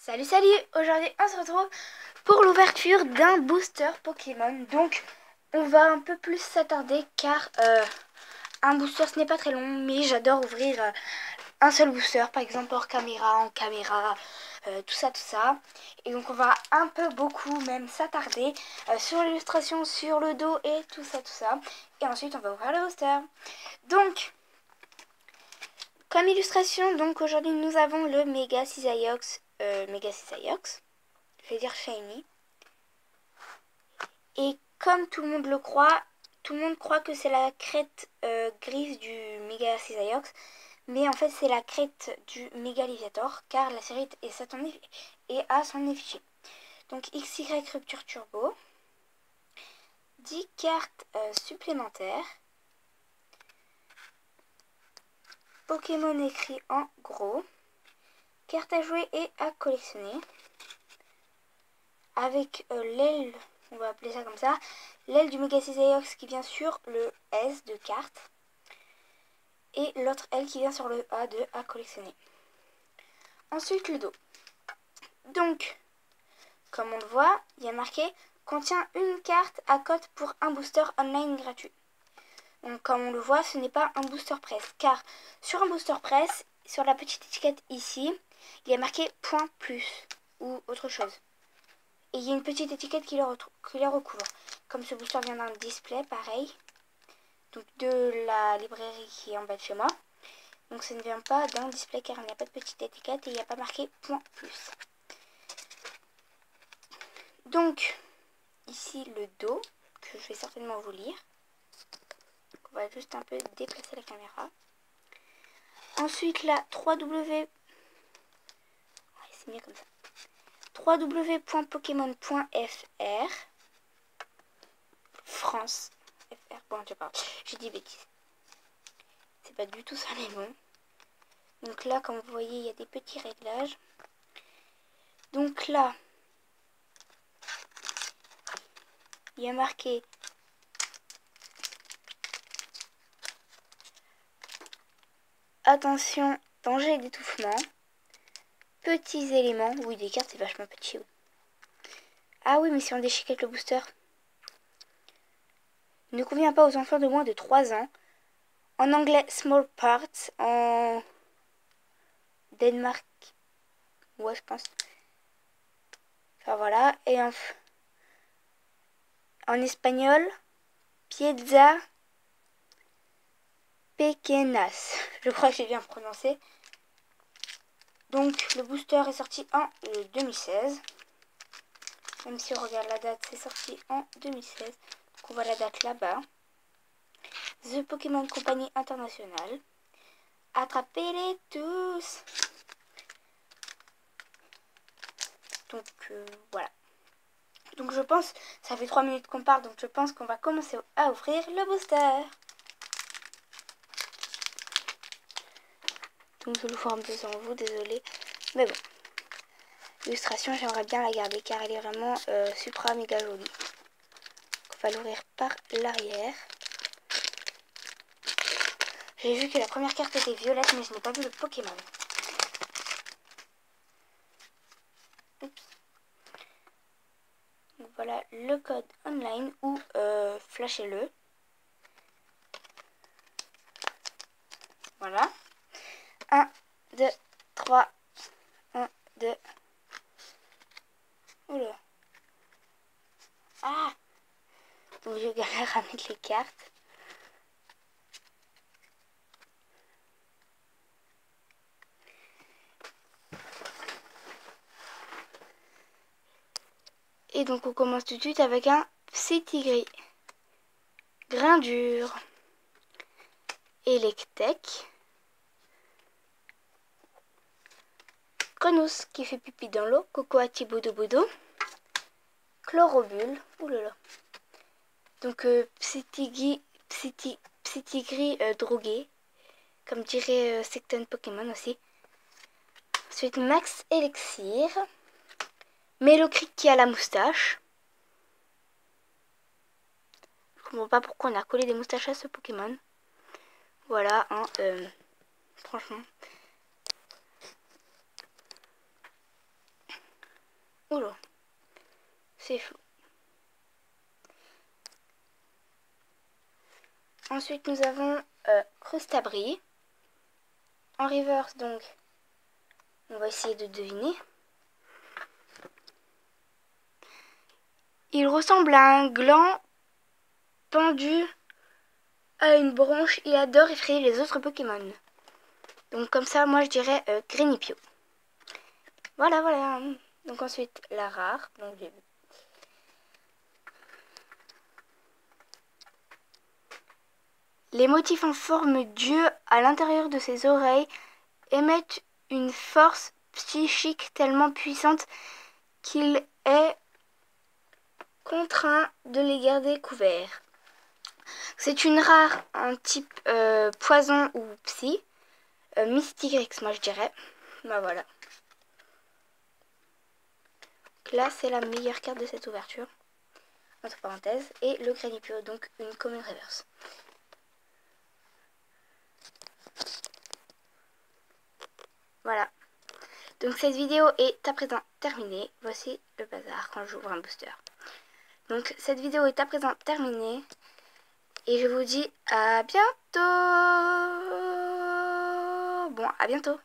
Salut salut, aujourd'hui on se retrouve pour l'ouverture d'un booster Pokémon. Donc on va un peu plus s'attarder car un booster ce n'est pas très long, mais j'adore ouvrir un seul booster, par exemple hors caméra, en caméra, tout ça. Et donc on va un peu beaucoup même s'attarder sur l'illustration, sur le dos et tout ça. Et ensuite on va ouvrir le booster. Donc comme illustration, donc aujourd'hui nous avons le Mega Cisaillux, je vais dire Shiny. Et comme tout le monde le croit, tout le monde croit que c'est la crête grise du Mega Cisaillux, mais en fait c'est la crête du Mégalisator, car la série est à son effigie. Donc XY Rupture Turbo, 10 cartes supplémentaires, Pokémon écrit en gros, cartes à jouer et à collectionner, avec l'aile, on va appeler ça comme ça, l'aile du Mega Cisaillux qui vient sur le S de cartes, et l'autre aile qui vient sur le A de à collectionner. Ensuite le dos. Donc, comme on le voit, il y a marqué contient une carte à cote pour un booster online gratuit. Donc comme on le voit, ce n'est pas un booster press, car sur un booster press, sur la petite étiquette ici, il y a marqué point plus ou autre chose. Et il y a une petite étiquette qui les recouvre. Comme ce booster vient d'un display, pareil. Donc de la librairie qui est en bas de chez moi. Donc ça ne vient pas d'un display car il n'y a pas de petite étiquette et il n'y a pas marqué point plus. Donc ici le dos, que je vais certainement vous lire. Donc, on va juste un peu déplacer la caméra. Ensuite la 3W... Ouais, c'est mieux comme ça. www.pokémon.fr France. FR, bon, je parle. J'ai dit bêtises. C'est pas du tout ça les mots. Donc là, comme vous voyez, il y a des petits réglages. Donc là, il y a marqué attention, danger d'étouffement. Petits éléments. Oui, des cartes, c'est vachement petit. Oui. Ah oui, mais si on déchiquette le booster. Ne convient pas aux enfants de moins de 3 ans. En anglais, small parts. En Danemark. Ouais, je pense. Enfin voilà. Et en espagnol, piezza pequeñas. Je crois que j'ai bien prononcé. Donc le booster est sorti en 2016. Même si on regarde la date, c'est sorti en 2016. Donc on voit la date là-bas. The Pokémon Company International. Attrapez-les tous. Donc voilà. Donc je pense, ça fait 3 minutes qu'on parle, donc je pense qu'on va commencer à ouvrir le booster. Donc je le forme devant vous, désolé. Mais bon. L'illustration, j'aimerais bien la garder car elle est vraiment supra méga jolie. Donc, on va l'ouvrir par l'arrière. J'ai vu que la première carte était violette, mais je n'ai pas vu le Pokémon. Oups. Donc voilà le code online ou flashez-le. Voilà. 1, 2, 3. 1, 2. Oula. Ah. Donc je galère à mettre les cartes. Et donc on commence tout de suite avec un Psytigris. Grain dur. Electek. Cronus qui fait pipi dans l'eau. Cocoati Boudou Boudou. Chlorobule. Oulala. Donc Psytigris drogué. Comme dirait Secton Pokémon aussi. Ensuite Max Elixir. Mélocric qui a la moustache. Je comprends pas pourquoi on a collé des moustaches à ce Pokémon. Voilà, hein, franchement. Oula, c'est flou. Ensuite, nous avons Crustabri. En reverse, donc, on va essayer de deviner. Il ressemble à un gland pendu à une branche. Il adore effrayer les autres Pokémon. Donc comme ça, moi je dirais Grenipio. Voilà, voilà. Donc ensuite, la rare. Donc, les motifs en forme d'yeux à l'intérieur de ses oreilles émettent une force psychique tellement puissante qu'il est contraint de les garder couverts. C'est une rare en type poison ou psy. Mystigrix, moi je dirais. Bah voilà. Donc là, c'est la meilleure carte de cette ouverture. Entre parenthèses. Et le Grenipio, donc une commune reverse. Voilà. Donc cette vidéo est à présent terminée. Voici le bazar quand j'ouvre un booster. Donc cette vidéo est à présent terminée. Et je vous dis à bientôt. Bon, à bientôt.